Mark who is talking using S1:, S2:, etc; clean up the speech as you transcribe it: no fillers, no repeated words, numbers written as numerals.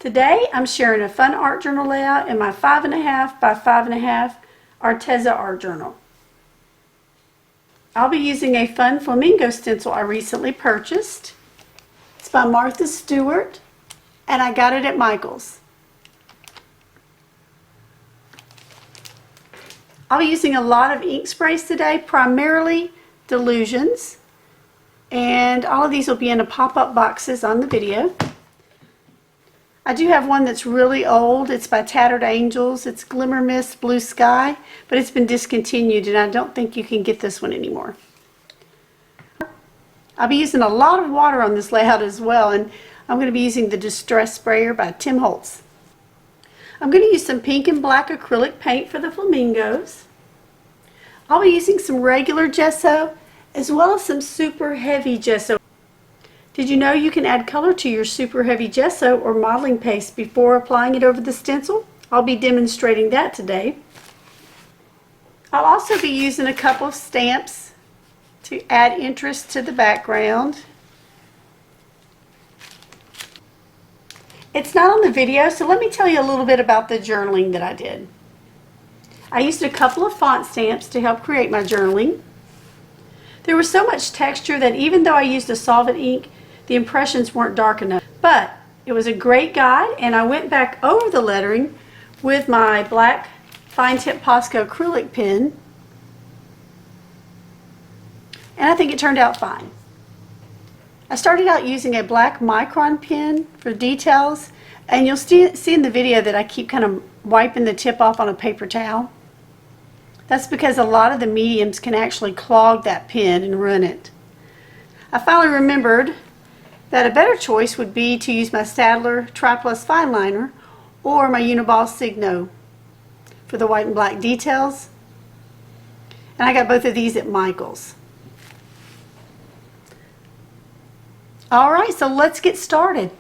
S1: Today I'm sharing a fun art journal layout in my 5.5 by 5.5 Arteza art journal. I'll be using a fun flamingo stencil I recently purchased. It's by Martha Stewart and I got it at Michael's. I'll be using a lot of ink sprays today, primarily Delusions, and all of these will be in a pop-up boxes on the video. I do have one that's really old. It's by Tattered Angels. It's Glimmer Mist Blue Sky, but it's been discontinued and I don't think you can get this one anymore. I'll be using a lot of water on this layout as well, and I'm going to be using the Distress Sprayer by Tim Holtz. I'm going to use some pink and black acrylic paint for the flamingos. I'll be using some regular gesso as well as some super heavy gesso. Did you know you can add color to your super heavy gesso or modeling paste before applying it over the stencil? I'll be demonstrating that today. I'll also be using a couple of stamps to add interest to the background. It's not on the video, so let me tell you a little bit about the journaling that I did. I used a couple of font stamps to help create my journaling. There was so much texture that even though I used a solvent ink, the impressions weren't dark enough. But it was a great guide, and I went back over the lettering with my black fine tip Posco acrylic pen, and I think it turned out fine. I started out using a black micron pen for details, and you'll see in the video that I keep kind of wiping the tip off on a paper towel. That's because a lot of the mediums can actually clog that pen and ruin it. I finally remembered that a better choice would be to use my Staedtler Tri-Plus Fine Liner or my Uniball Signo for the white and black details. And I got both of these at Michael's. Alright, so let's get started.